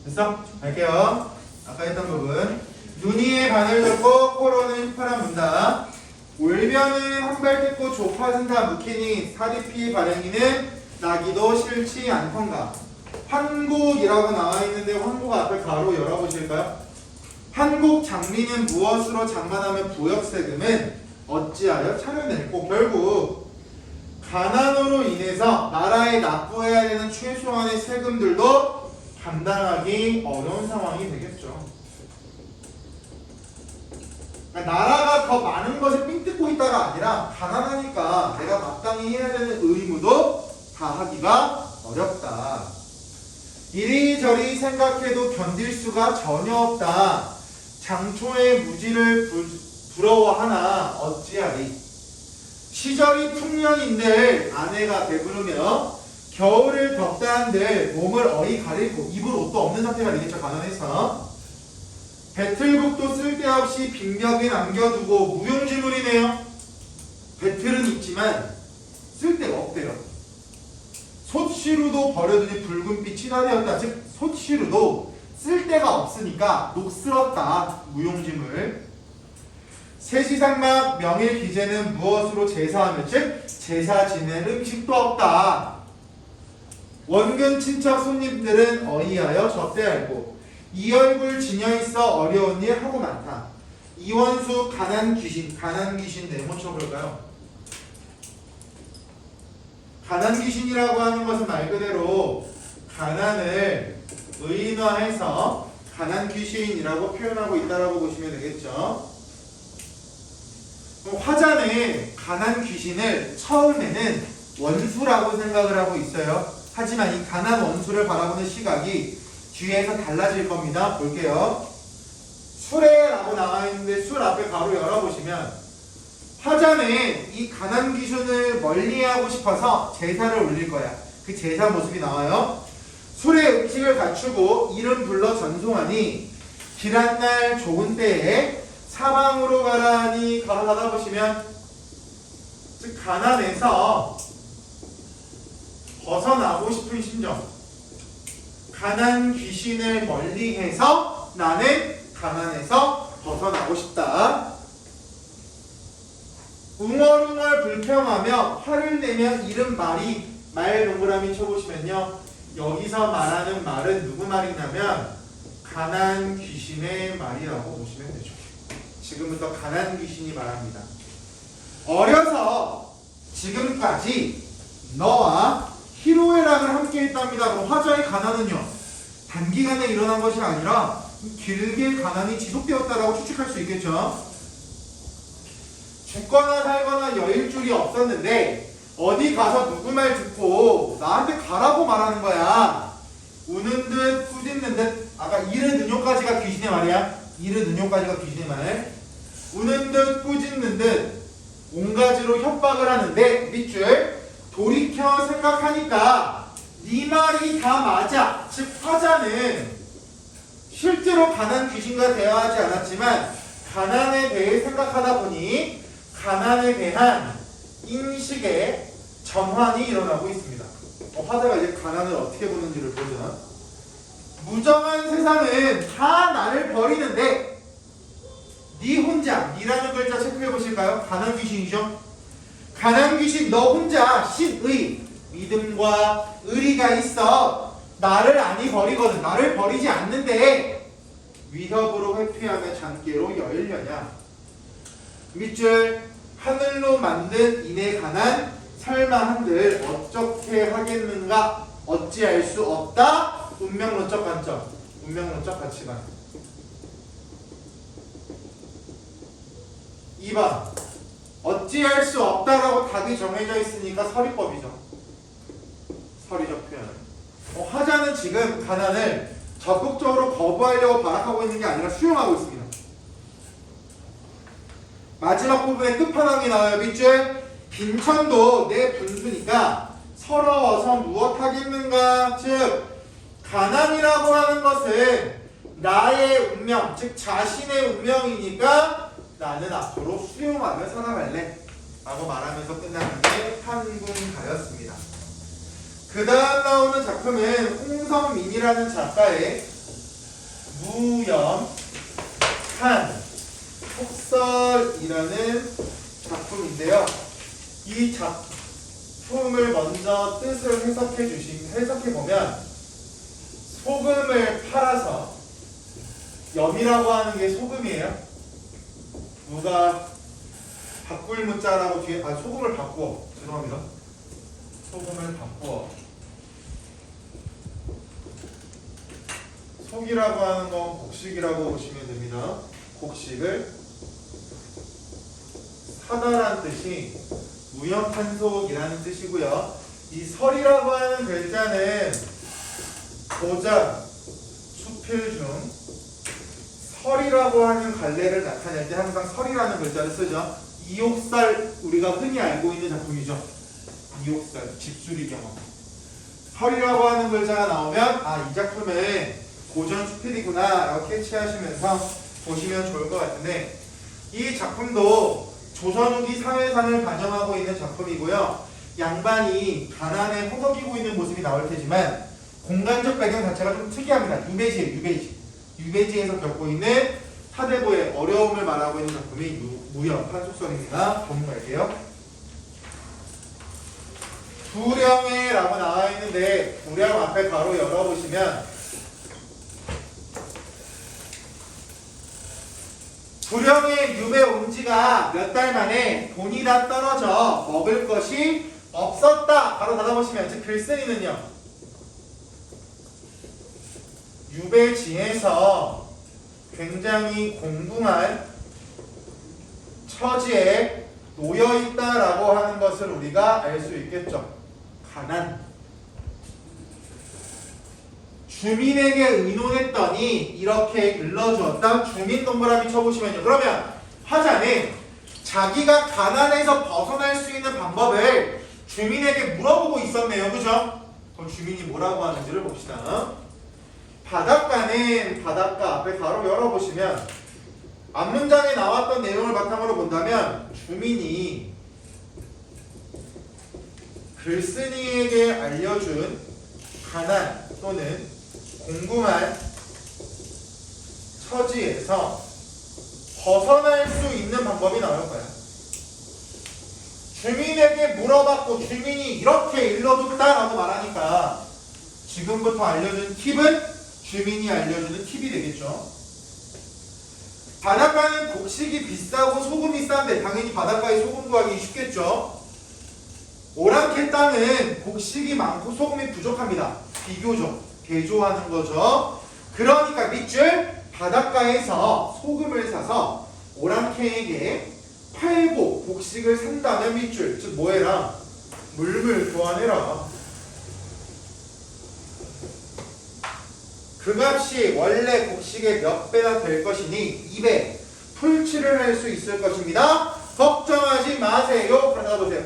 됐어? 갈게요. 아까 했던 부분. 눈이에 바늘 넣고 코로는 휘파람 분다. 올변은 한발뜯고 조팥은 다 묵히니 사리피 발행이는 나기도 싫지 않던가. 환곡이라고 나와 있는데 환곡 앞에 가로 열어보실까요? 환곡 장리는 무엇으로 장만하면 부역세금은 어찌하여 차려냈고 결국 가난으로 인해서 나라에 납부해야 되는 최소한의 세금들도 감당하기 어려운 상황이 되겠죠. 그러니까 나라가 더 많은 것을 삥 뜯고 있다가 아니라 가난하니까 내가 마땅히 해야 되는 의무도 다 하기가 어렵다. 이리저리 생각해도 견딜 수가 전혀 없다. 장초의 무지를 부러워하나 어찌하리. 시절이 풍년인들 아내가 배부르며 겨울을 덥다 한들 몸을 어이 가리고 입을 옷도 없는 상태가 되겠죠. 가난해서. 배틀북도 쓸데없이 빈벽에 남겨두고 무용지물이네요. 배틀은 있지만 쓸데가 없대요. 솥시루도 버려두니 붉은빛이 다 되었다. 즉 솥시루도 쓸데가 없으니까 녹슬었다. 무용지물. 세시상막 명일기재는 무엇으로 제사하며 즉 제사 지낼 음식도 없다. 원근 친척 손님들은 어이하여 접대하고 이 얼굴 지녀있어 어려운 일 하고 많다. 이원수 가난 귀신 네모 쳐볼까요? 가난 귀신이라고 하는 것은 말 그대로 가난을 의인화해서 가난 귀신이라고 표현하고 있다라고 보시면 되겠죠. 화자는 가난 귀신을 처음에는 원수라고 생각을 하고 있어요. 하지만 이 가난 원수를 바라보는 시각이 뒤에서 달라질 겁니다. 볼게요. 술에라고 나와 있는데 술 앞에 가로 열어보시면 화자는 이 가난 귀신을 멀리하고 싶어서 제사를 올릴 거야. 그 제사 모습이 나와요. 술의 음식을 갖추고 이름 불러 전송하니 길한 날 좋은 때에 사방으로 가라니 가로 닫아보시면 즉 가난에서 벗어나고 싶은 심정, 가난 귀신을 멀리해서 나는 가난에서 벗어나고 싶다. 웅얼웅얼 불평하며 화를 내며 이른 말이 말 동그라미 쳐보시면요, 여기서 말하는 말은 누구 말이냐면 가난 귀신의 말이라고 보시면 되죠. 지금부터 가난 귀신이 말합니다. 어려서 지금까지 너와 희로애락을 함께 했답니다. 그럼 화자의 가난은요, 단기간에 일어난 것이 아니라 길게 가난이 지속되었다라고 추측할 수 있겠죠. 죽거나 살거나 여일 줄이 없었는데 어디 가서 누구 말 듣고 나한테 가라고 말하는 거야. 우는 듯 꾸짖는 듯. 아까 이르 능욕까지가 귀신의 말이야. 이르 능욕까지가 귀신의 말. 우는 듯 꾸짖는 듯 온가지로 협박을 하는데 밑줄 돌이켜 생각하니까 네 말이 다 맞아. 즉 화자는 실제로 가난 귀신과 대화하지 않았지만 가난에 대해 생각하다 보니 가난에 대한 인식의 전환이 일어나고 있습니다. 화자가 이제 가난을 어떻게 보는지를 보죠. 무정한 세상은 다 나를 버리는데 네 혼자, 니라는 글자 체크해 보실까요? 가난 귀신이죠. 가난 귀신 너 혼자 신의 믿음과 의리가 있어 나를 아니 버리거든. 나를 버리지 않는데 위협으로 회피하며 잔꾀로 여일려냐. 밑줄 하늘로 만든 이내 가난 설마 한들 어떻게 하겠는가. 어찌할 수 없다. 운명론적 관점, 운명론적 가치관. 2번 어찌할 수 없다라고 답이 정해져 있으니까 서리법이죠. 서리적 표현. 화자는 지금 가난을 적극적으로 거부하려고 발악하고 있는 게 아니라 수용하고 있습니다. 마지막 부분에 끝판왕이 나와요. 밑줄 빈천도 내 분수니까 서러워서 무엇 하겠는가. 즉 가난이라고 하는 것은 나의 운명, 즉 자신의 운명이니까 나는 앞으로 수용하며 살아갈래 라고 말하면서 끝나는 게 한궁가였습니다. 그 다음 나오는 작품은 홍성민이라는 작가의 무염한 속설이라는 작품인데요. 이 작품을 먼저 뜻을 해석해 보면 소금을 팔아서 염이라고 하는 게 소금이에요. 누가 바꿀 문자라고 뒤에 소금을 바꾸어 죄송합니다. 소금을 바꾸어 속이라고 하는 건 곡식이라고 보시면 됩니다. 곡식을 사다란 뜻이 무염한속이라는 뜻이고요. 이 설이라고 하는 글자는 도장, 수필 중 설이라고 하는 갈래를 나타낼 때 항상 설이라는 글자를 쓰죠. 이옥살 우리가 흔히 알고 있는 작품이죠. 이옥살 집수리 경험. 설이라고 하는 글자가 나오면 이 작품은 고전 수필이구나 라고 캐치하시면서 보시면 좋을 것 같은데 이 작품도 조선 후기 사회상을 반영하고 있는 작품이고요. 양반이 가난에 허덕이고 있는 모습이 나올 테지만 공간적 배경 자체가 좀 특이합니다. 유배지에서 겪고 있는 사대부의 어려움을 말하고 있는 작품이 무염 판속설입니다. 본문 갈게요. 두령해라고 나와 있는데 두령 앞에 바로 열어보시면 두령의 유배 온 지가 몇 달 만에 돈이 다 떨어져 먹을 것이 없었다. 바로 닫아보시면 즉 글쓴이는요. 유배지에서 굉장히 공공한 처지에 놓여있다라고 하는 것을 우리가 알 수 있겠죠. 가난. 주민에게 의논했더니 이렇게 일러주었다. 주민 동그라미 쳐보시면요. 그러면 화자는 자기가 가난에서 벗어날 수 있는 방법을 주민에게 물어보고 있었네요. 그죠? 그럼 주민이 뭐라고 하는지를 봅시다. 바닷가는 바닷가 앞에 바로 열어보시면 앞문장에 나왔던 내용을 바탕으로 본다면 주민이 글쓴이에게 알려준 가난 또는 궁금한 처지에서 벗어날 수 있는 방법이 나올 거야. 주민에게 물어봤고 주민이 이렇게 일러줬다라고 말하니까 지금부터 알려준 팁은 주민이 알려주는 팁이 되겠죠. 바닷가는 곡식이 비싸고 소금이 싼데 당연히 바닷가에 소금 구하기 쉽겠죠. 오랑캐 땅은 곡식이 많고 소금이 부족합니다. 비교적 개조하는 거죠. 그러니까 밑줄 바닷가에서 소금을 사서 오랑캐에게 팔고 곡식을 산다면 밑줄 즉 뭐해라? 물물 교환해라. 그 값이 원래 곡식의 몇 배나 될 것이니 2배 풀칠을 할 수 있을 것입니다. 걱정하지 마세요. 그러다가 보세요.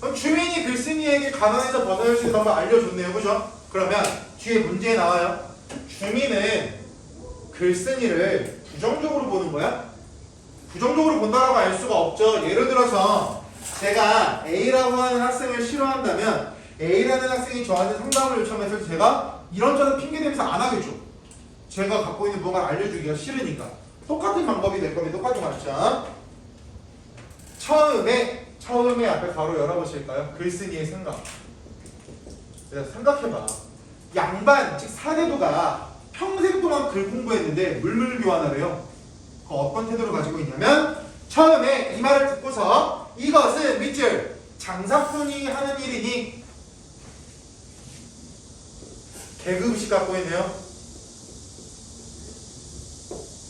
그럼 주민이 글쓴이에게 가난에서 벗어날 수 있는 방법 알려줬네요. 그죠? 그러면 뒤에 문제에 나와요. 주민은 글쓴이를 부정적으로 보는 거야? 부정적으로 본다라고 알 수가 없죠. 예를 들어서 제가 A라고 하는 학생을 싫어한다면 A라는 학생이 저한테 상담을 요청했을 때 제가 이런저런 핑계대면서 안 하겠죠. 제가 갖고 있는 뭔가를 알려주기가 싫으니까. 똑같은 방법이 될 겁니다. 똑같은 말이죠. 처음에 앞에 바로 열어보실까요? 글쓴이의 생각. 그래서 생각해봐. 양반, 즉 사대부가 평생 동안 글 공부했는데 물물 교환하래요. 그 어떤 태도를 가지고 있냐면 처음에 이 말을 듣고서 이것은 밑줄 장사꾼이 하는 일이니 계급의식 갖고 있네요.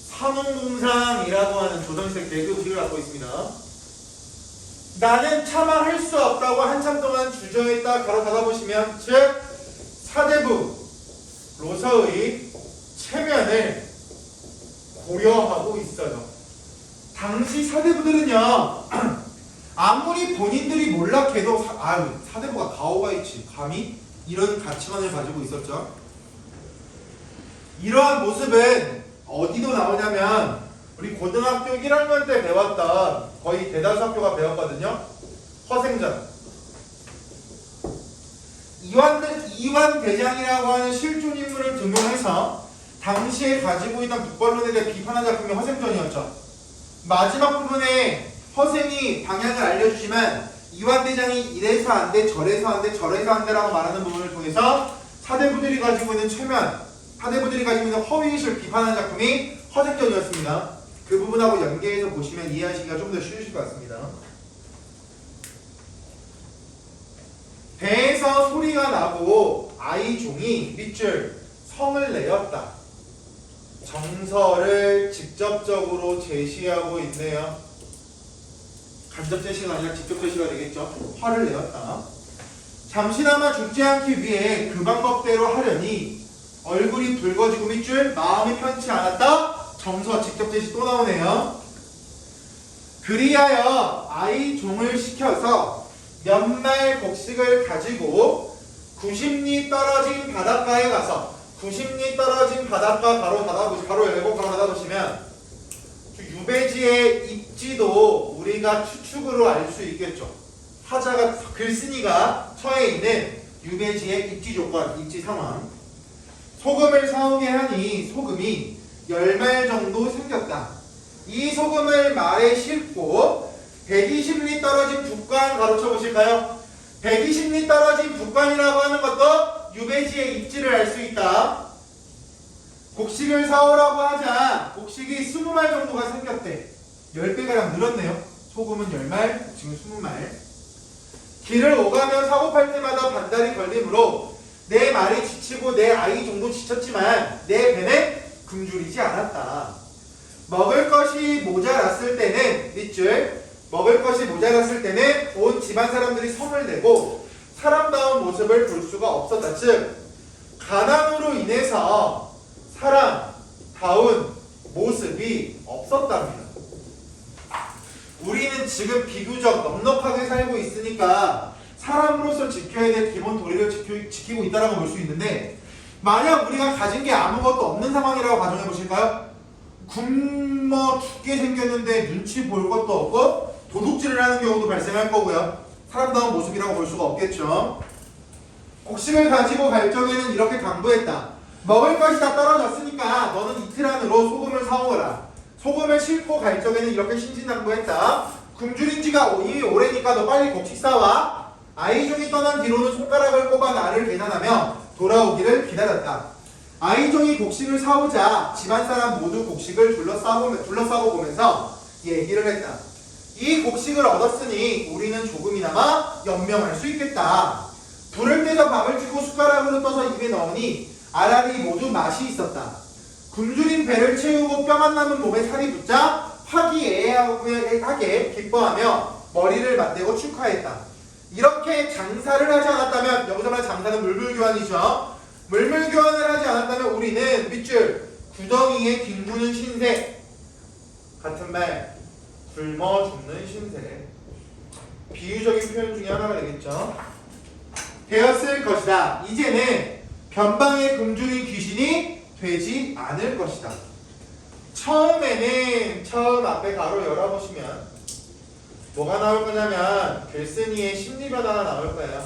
산업공상이라고 하는 조선시대 계급의식을 갖고 있습니다. 나는 차마 할 수 없다고 한참 동안 주저했다. 가로 닫아보시면 즉 사대부로서의 체면을 고려하고 있어요. 당시 사대부들은요 아무리 본인들이 몰락해도 사대부가 가오가 있지 감히 이런 가치관을 가지고 있었죠. 이러한 모습은 어디도 나오냐면 우리 고등학교 1학년 때 배웠던 거의 대다수 학교가 배웠거든요. 허생전. 이완대장이라고 하는 실존 인물을 등용해서 당시에 가지고 있던 북벌론에 대해 비판한 작품이 허생전이었죠. 마지막 부분에 허생이 방향을 알려주지만 이완대장이 이래서 안 돼, 저래서 안 돼, 저래서 안 돼라고 말하는 부분을 통해서 사대부들이 가지고 있는 최면, 사대부들이 가지고 있는 허위의식을 비판하는 작품이 허생전이었습니다. 그 부분하고 연계해서 보시면 이해하시기가 좀 더 쉬우실 것 같습니다. 배에서 소리가 나고 아이종이 밑줄 성을 내었다. 정서를 직접적으로 제시하고 있네요. 간접 제시가 아니라 직접 제시가 되겠죠. 화를 내었다. 잠시나마 죽지 않기 위해 그 방법대로 하려니 얼굴이 붉어지고 밑줄 마음이 편치 않았다. 정서 직접 제시 또 나오네요. 그리하여 아이종을 시켜서 연말 곡식을 가지고 90리 떨어진 바닷가에 가서 90리 떨어진 바닷가 가로 열고 가로 닫아보시면 유배지의 입지도 우리가 추측으로 알 수 있겠죠. 화자가 글쓴이가 처해 있는 유배지의 입지 조건, 입지 상황. 소금을 사오게 하니 소금이 10말 정도 생겼다. 이 소금을 말에 싣고 120리 떨어진 북관 가로쳐 보실까요? 120리 떨어진 북관이라고 하는 것도 유배지의 입지를 알 수 있다. 곡식을 사오라고 하자 곡식이 20말 정도가 생겼대. 10배가량 늘었네요. 소금은 10말, 지금 20말. 길을 오가며 사고팔 때마다 반달이 걸리므로 내 말이 지치고 내 아이 정도 지쳤지만 내 배는 굶주리지 않았다. 먹을 것이 모자랐을 때는 밑줄 먹을 것이 모자랐을 때는 온 집안 사람들이 성을 내고 사람다운 모습을 볼 수가 없었다. 즉 가난으로 인해서 사람다운 모습이 없었답니다. 우리는 지금 비교적 넉넉하게 살고 있으니까 사람으로서 지켜야 될 기본 도리를 지키고 있다고 볼 수 있는데, 만약 우리가 가진 게 아무것도 없는 상황이라고 가정해 보실까요? 굶어 죽게 생겼는데 눈치 볼 것도 없고 도둑질을 하는 경우도 발생할 거고요. 사람다운 모습이라고 볼 수가 없겠죠. 곡식을 가지고 갈 적에는 이렇게 당부했다. 먹을 것이 다 떨어졌으니까 너는 이틀 안으로 소금을 사오거라. 소금을 싣고 갈 적에는 이렇게 신신당부했다. 굶주린 지가 이미 오래니까 너 빨리 곡식 싸와. 아이종이 떠난 뒤로는 손가락을 꼽아 나를 계산하며 돌아오기를 기다렸다. 아이종이 곡식을 사오자 집안 사람 모두 곡식을 둘러싸고 보면서 얘기를 했다. 이 곡식을 얻었으니 우리는 조금이나마 연명할 수 있겠다. 불을 떼서 밥을 주고 숟가락으로 떠서 입에 넣으니 알알이 모두 맛이 있었다. 굶주린 배를 채우고 뼈만 남은 몸에 살이 붙자 화기애애하게 기뻐하며 머리를 맞대고 축하했다. 이렇게 장사를 하지 않았다면, 여기서 말하는 장사는 물물교환이죠. 물물교환을 하지 않았다면 우리는 밑줄 구덩이에 뒹구는 신세, 같은 말 굶어 죽는 신세, 비유적인 표현 중에 하나가 되겠죠. 되었을 것이다. 이제는 변방에 굶주린 귀신이 되지 않을 것이다. 처음 앞에 가로 열어보시면 뭐가 나올 거냐면 글쓴이의 심리 변화가 나올 거예요.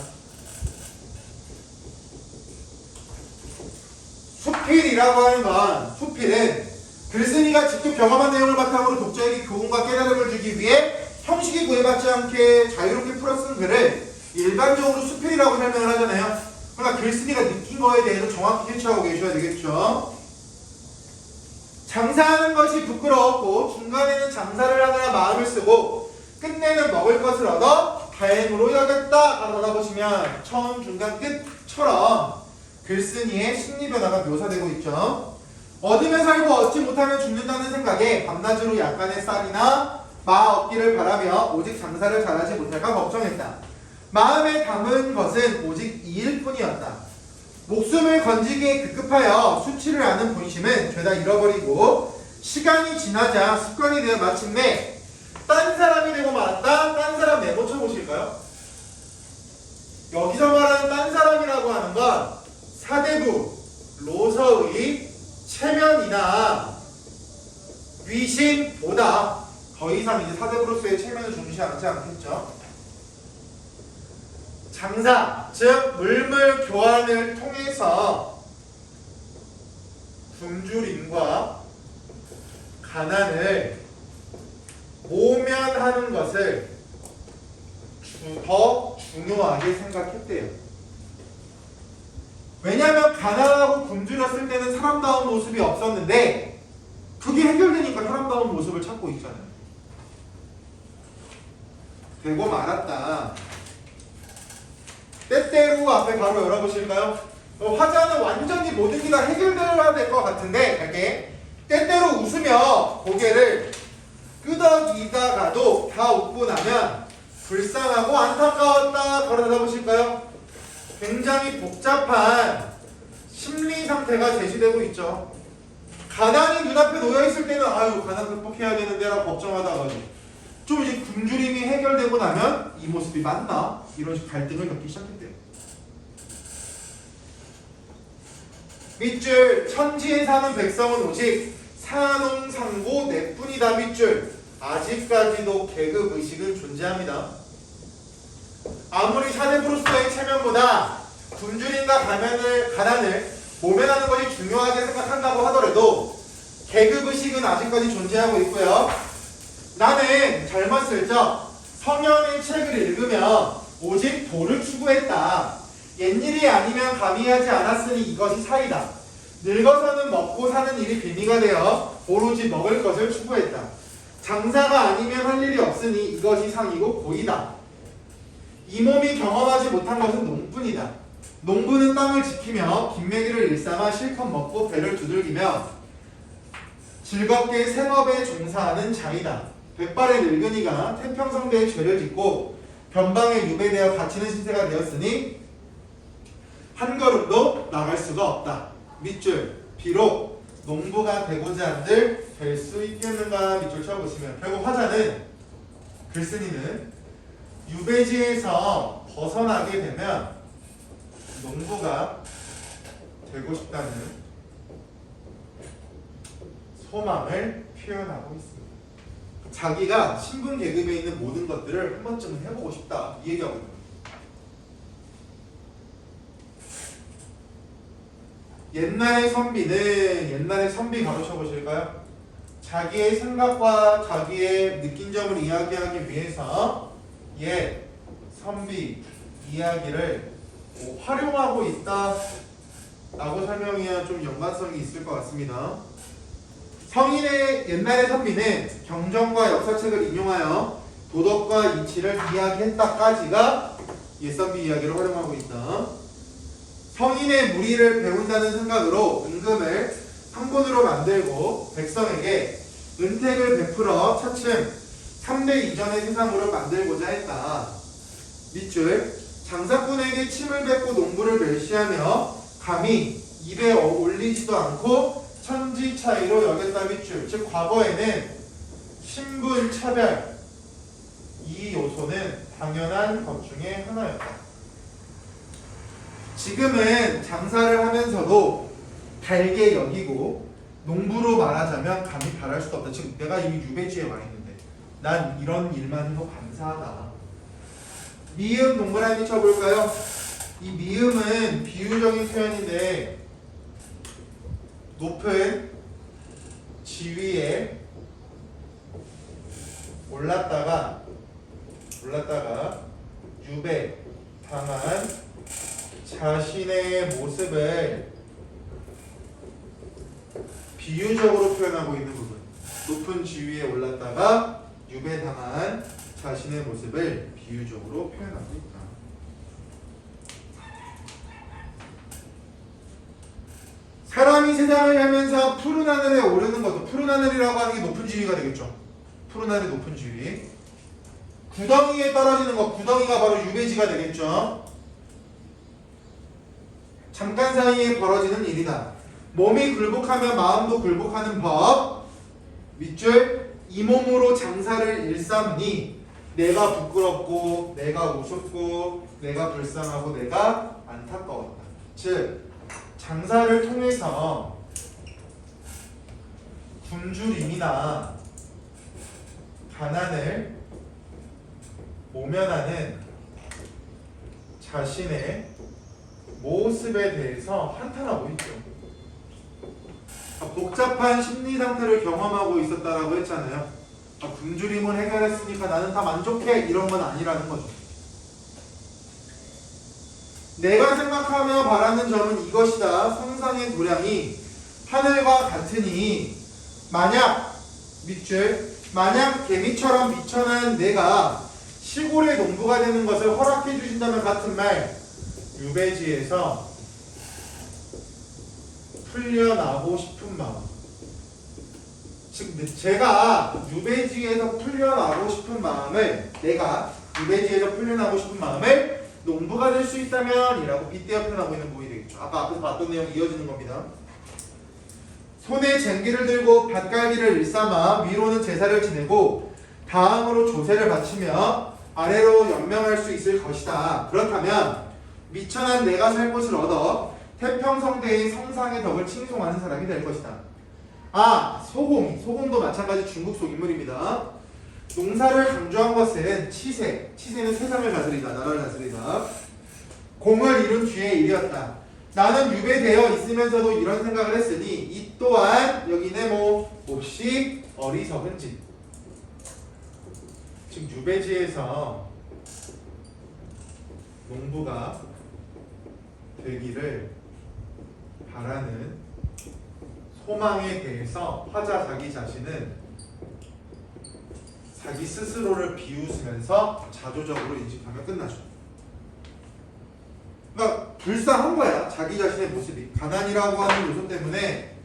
수필이라고 하는 건, 수필은 글쓴이가 직접 경험한 내용을 바탕으로 독자에게 교훈과 깨달음을 주기 위해 형식이 구애받지 않게 자유롭게 풀어 쓴 글을 일반적으로 수필이라고 설명을 하잖아요. 그러니까 글쓴이가 느낀 거에 대해서 정확히 캐치하고 계셔야 되겠죠. 장사하는 것이 부끄러웠고 중간에는 장사를 하느라 마음을 쓰고 끝내는 먹을 것을 얻어 다행으로 여겼다. 받아보시면 처음, 중간, 끝처럼 글쓴이의 심리 변화가 묘사되고 있죠. 얻으면 살고 얻지 못하면 죽는다는 생각에 밤낮으로 약간의 쌀이나 마 얻기를 바라며 오직 장사를 잘하지 못할까 걱정했다. 마음에 담은 것은 오직 이일 뿐이었다. 목숨을 건지기에 급급하여 수치를 아는 본심은 죄다 잃어버리고 시간이 지나자 습관이 되어 마침내 딴 사람이 되고 말았다. 딴 사람 메모 쳐보실까요? 여기서 말하는 딴 사람이라고 하는 건 사대부, 로서의 체면이나 위신보다 더 이상 이제 사대부로서의 체면을 중시하지 않겠죠. 장사, 즉 물물 교환을 통해서 굶주림과 가난을 모면하는 것을 더 중요하게 생각했대요. 왜냐하면 가난하고 굶주렸을 때는 사람다운 모습이 없었는데 그게 해결되니까 사람다운 모습을 찾고 있잖아요. 되고 말았다. 때때로 앞에 바로 열어보실까요? 화자는 완전히 모든 게 다 해결되어야 될 것 같은데 이렇게 때때로 웃으며 고개를 끄덕이다가도 다 웃고 나면 불쌍하고 안타까웠다. 걸어다 보실까요? 굉장히 복잡한 심리 상태가 제시되고 있죠. 가난이 눈앞에 놓여있을 때는 아유 가난 극복해야 되는데 라고 걱정하다가 좀 이제 굶주림이 해결되고 나면 이 모습이 맞나? 이런 식 갈등을 겪기 시작했대요. 밑줄 천지에 사는 백성은 오직 사농상고 내뿐이다. 밑줄 아직까지도 계급의식은 존재합니다. 아무리 사대브루스의 체면보다 굶주림과 가난을 모면하는 것이 중요하게 생각한다고 하더라도 계급의식은 아직까지 존재하고 있고요. 나는 젊었을 적 성현의 책을 읽으며 오직 도를 추구했다. 옛일이 아니면 감히 하지 않았으니 이것이 사이다. 늙어서는 먹고 사는 일이 빌미가 되어 오로지 먹을 것을 추구했다. 장사가 아니면 할 일이 없으니 이것이 상이고 고이다. 이 몸이 경험하지 못한 것은 농뿐이다. 농부는 땅을 지키며 김매기를 일삼아 실컷 먹고 배를 두들기며 즐겁게 생업에 종사하는 자이다. 백발의 늙은이가 태평성대에 죄를 짓고 변방에 유배되어 갇히는 신세가 되었으니 한 걸음도 나갈 수가 없다. 밑줄 비록 농부가 되고자 한들 될 수 있겠는가. 밑줄 쳐보시면 결국 화자는 글쓴이는 유배지에서 벗어나게 되면 농부가 되고 싶다는 소망을 표현하고 있습니다. 자기가 신분 계급에 있는 모든 것들을 한 번쯤은 해보고 싶다 이 얘기하고 있는 거예요. 옛날의 선비 가로쳐 보실까요? 자기의 생각과 자기의 느낀 점을 이야기하기 위해서 옛 선비 이야기를 활용하고 있다 라고 설명해야 좀 연관성이 있을 것 같습니다. 성인의 옛날의 선비는 경전과 역사책을 인용하여 도덕과 이치를 이야기했다까지가 옛선비 이야기를 활용하고 있다. 성인의 무리를 배운다는 생각으로 임금을 황본으로 만들고 백성에게 은택을 베풀어 차츰 3대 이전의 세상으로 만들고자 했다. 밑줄 장사꾼에게 침을 뱉고 농부를 멸시하며 감히 입에 올리지도 않고 천지 차이로 여겼다. 밑줄 즉 과거에는 신분 차별 이 요소는 당연한 것 중에 하나였다. 지금은 장사를 하면서도 달게 여기고 농부로 말하자면 감히 바랄 수도 없다. 지금 내가 이미 유배지에 와 있는데 난 이런 일만으로 감사하다. 미음 동그라미 쳐볼까요? 이 미음은 비유적인 표현인데 높은 지위에 올랐다가 유배 당한 자신의 모습을 비유적으로 표현하고 있는 부분. 높은 지위에 올랐다가 유배당한 자신의 모습을 비유적으로 표현하고 있다. 사람이 세상을 살면서 푸른 하늘에 오르는 것도 푸른 하늘이라고 하는 게 높은 지위가 되겠죠. 푸른 하늘 높은 지위. 구덩이에 떨어지는 것, 구덩이가 바로 유배지가 되겠죠. 잠깐 사이에 벌어지는 일이다. 몸이 굴복하면 마음도 굴복하는 법. 밑줄 이 몸으로 장사를 일삼으니 내가 부끄럽고 내가 우습고 내가 불쌍하고 내가 안타까웠다. 즉 장사를 통해서 굶주림이나 가난을 모면하는 자신의 모습에 대해서 한탄하고 있죠. 복잡한 심리 상태를 경험하고 있었다라고 했잖아요. 굶주림을 해결했으니까 나는 다 만족해 이런 건 아니라는 거죠. 내가 생각하며 바라는 점은 이것이다. 성상의 도량이 하늘과 같으니 만약 밑줄 만약 개미처럼 미천한 내가 시골의 농부가 되는 것을 허락해 주신다면 같은 말 유배지에서 풀려나고 싶은 마음. 즉 제가 유배지에서 풀려나고 싶은 마음을 내가 유배지에서 풀려나고 싶은 마음을 농부가 될 수 있다면 이라고 빗대어 표현하고 있는 부분이 되겠죠. 아까 앞에서 봤던 내용이 이어지는 겁니다. 손에 쟁기를 들고 밭갈기를 일삼아 위로는 제사를 지내고 다음으로 조세를 바치며 아래로 연명할 수 있을 것이다. 그렇다면 미천한 내가 살 곳을 얻어 태평성대의 성상의 덕을 칭송하는 사람이 될 것이다. 소공도 마찬가지 중국 속 인물입니다. 농사를 강조한 것은 치세는 세상을 다스리다, 나라를 다스리다. 공을 이룬 뒤의 일이었다. 나는 유배되어 있으면서도 이런 생각을 했으니 이 또한 여기는 몹시 어리석은 짓. 즉 유배지에서 농부가 되기를 바라는 소망에 대해서 화자 자기 자신은 자기 스스로를 비웃으면서 자조적으로 인식하면 끝나죠. 그러니까 불쌍한 거야. 자기 자신의 모습이 가난이라고 하는 요소 때문에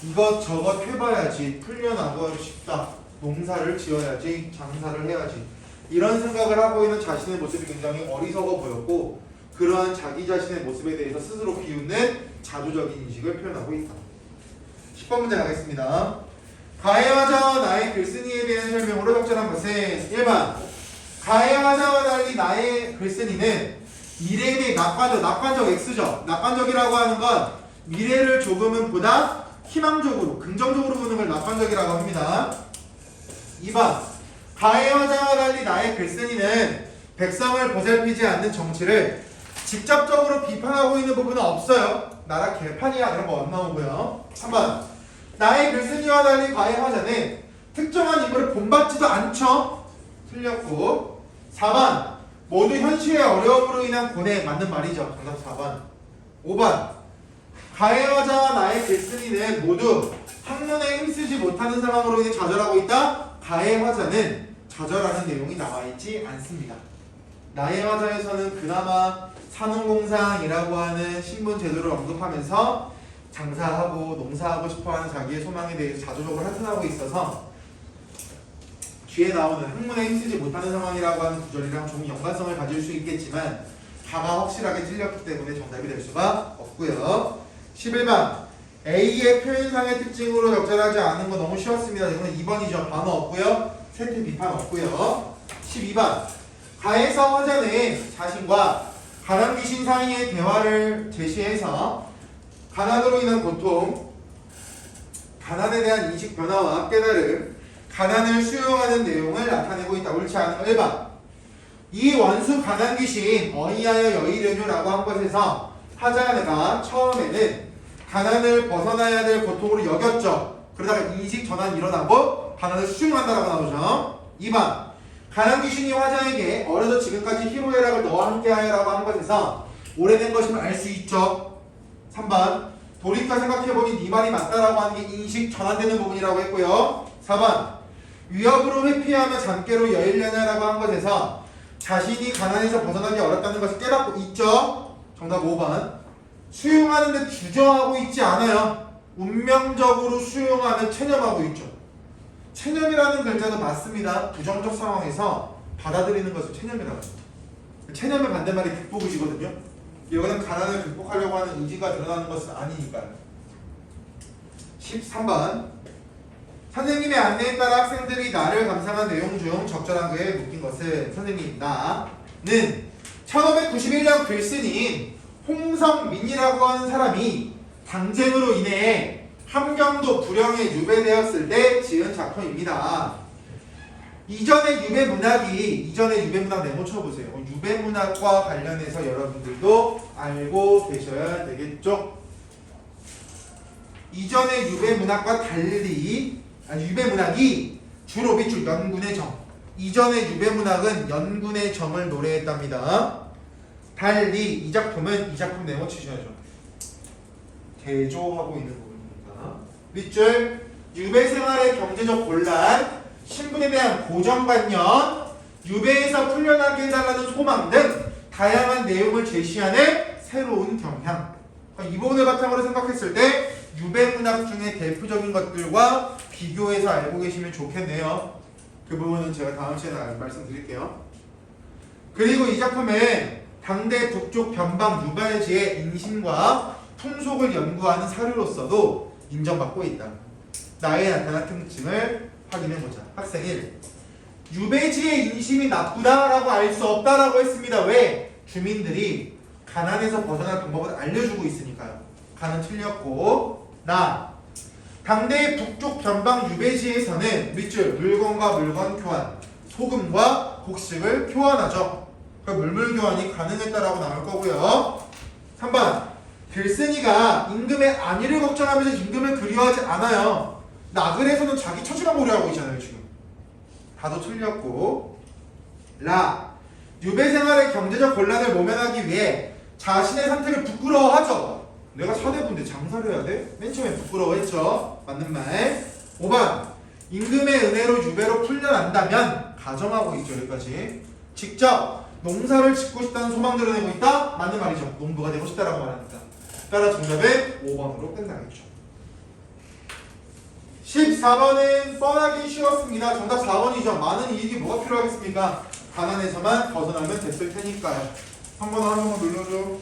이것저것 해봐야지, 풀려나고 싶다, 농사를 지어야지, 장사를 해야지 이런 생각을 하고 있는 자신의 모습이 굉장히 어리석어 보였고 그러한 자기 자신의 모습에 대해서 스스로 비웃는 자조적인 인식을 표현하고 있다. 10번 문제 가겠습니다. 가해 화자와 나의 글쓴이에 대한 설명으로 적절한 것은 1번 가해 화자와 달리 나의 글쓴이는 미래에 대해 낙관적 X죠. 낙관적이라고 하는 건 미래를 조금은 보다 희망적으로, 긍정적으로 보는 걸 낙관적이라고 합니다. 2번 가해 화자와 달리 나의 글쓴이는 백성을 보살피지 않는 정치를 직접적으로 비판하고 있는 부분은 없어요. 나라 개판이야 이런 거 안 나오고요. 3번 나의 글쓴이와 달리 가해 화자는 특정한 인물을 본받지도 않죠. 틀렸고 4번 모두 현실의 어려움으로 인한 고뇌에 맞는 말이죠. 정답 4번 5번 가해 화자와 나의 글쓴이는 모두 학문에 힘쓰지 못하는 상황으로 인해 좌절하고 있다. 가해 화자는 좌절하는 내용이 나와있지 않습니다. 나의 화자에서는 그나마 산업공상이라고 하는 신분 제도를 언급하면서 장사하고 농사하고 싶어하는 자기의 소망에 대해서 자조적으로 한탄하고 있어서 뒤에 나오는 학문에 힘쓰지 못하는 상황이라고 하는 구절이랑 좀 연관성을 가질 수 있겠지만 다가 확실하게 찔렸기 때문에 정답이 될 수가 없고요. 11번 A의 표현상의 특징으로 적절하지 않은 거 너무 쉬웠습니다. 이거는 2번이죠. 반어 없고요. 세트 비판 없고요. 12번 가해서 화자는 자신과 가난 귀신 사이의 대화를 제시해서 가난으로 인한 고통, 가난에 대한 인식 변화와 깨달음, 가난을 수용하는 내용을 나타내고 있다. 옳지 않은 거 1번 이 원수 가난 귀신 어이하여 여의려뇨라고 한 것에서 화자가 처음에는 가난을 벗어나야 될 고통으로 여겼죠. 그러다가 인식 전환이 일어나고 가난을 수용한다라고 나오죠. 2번 가난 귀신이 화자에게 어려서 지금까지 희로애락을 너와 함께하여라고 한 것에서 오래된 것임을 알 수 있죠. 3번 돌이켜 생각해보니 네 말이 맞다라고 하는 게 인식 전환되는 부분이라고 했고요. 4번 위협으로 회피하며 잠깨로 여의려냐라고 한 것에서 자신이 가난에서 벗어나기 어렵다는 것을 깨닫고 있죠. 정답 5번 수용하는데 주저하고 있지 않아요. 운명적으로 수용하며 체념하고 있죠. 체념이라는 글자도 맞습니다. 부정적 상황에서 받아들이는 것을 체념이라고 합니다. 체념의 반대말이 극복이시거든요. 이거는 가난을 극복하려고 하는 의지가 드러나는 것은 아니니까요. 13번 선생님의 안내에 따라 학생들이 나를 감상한 내용 중 적절한 그에 묶인 것은 선생님 나는 1591년 글쓴이인 홍성민이라고 하는 사람이 당쟁으로 인해 함경도 불령에 유배되었을 때 지은 작품입니다. 이전의 유배문학 메모 쳐보세요. 유배문학과 관련해서 여러분들도 알고 계셔야 되겠죠. 이전의 유배문학과 달리 유배문학이 주로 밑줄 연군의 정, 이전의 유배문학은 연군의 정을 노래했답니다. 달리 이 작품은 이 작품 내용 치셔야죠. 대조하고 있는 부분입니다. 밑줄 유배생활의 경제적 곤란, 신분에 대한 고정관념, 유배에서 풀려나게 해달라는 소망 등 다양한 내용을 제시하는 새로운 경향. 이 부분을 바탕으로 생각했을 때 유배문학 중에 대표적인 것들과 비교해서 알고 계시면 좋겠네요. 그 부분은 제가 다음 시간에 말씀드릴게요. 그리고 이 작품은 당대 북쪽 변방 유발지의 인심과 풍속을 연구하는 사료로서도 인정받고 있다. 나에 나타난 특징을 확인해보자. 학생 1. 유배지의 인심이 나쁘다라고 알 수 없다라고 했습니다. 왜? 주민들이 가난에서 벗어날 방법을 알려주고 있으니까요. 가는 틀렸고. 당대의 북쪽 변방 유배지에서는 밑줄 물건과 물건 교환, 소금과 곡식을 교환하죠. 그러니까 물물 교환이 가능했다라고 나올 거고요. 3번 들쓴이가 임금의 안위를 걱정하면서 임금을 그리워하지 않아요. 나그네에서는 자기 처지만 고려하고 있잖아요. 지금 다도 틀렸고. 유배 생활의 경제적 곤란을 모면하기 위해 자신의 상태를 부끄러워하죠. 내가 사대부인데 장사를 해야 돼? 맨 처음에 부끄러워했죠. 맞는 말. 5번 임금의 은혜로 유배로 풀려난다면 가정하고 있죠. 여기까지. 직접 농사를 짓고 싶다는 소망 드러내고 있다? 맞는 말이죠. 농부가 되고 싶다라고 말합니다. 따라 정답은 5번으로 끝나겠죠. 14번은 뻔하기 쉬웠습니다. 정답 4번이죠. 많은 이익이 뭐가 필요하겠습니까? 가난에서만 벗어나면 됐을 테니까요. 한 번 눌러줘.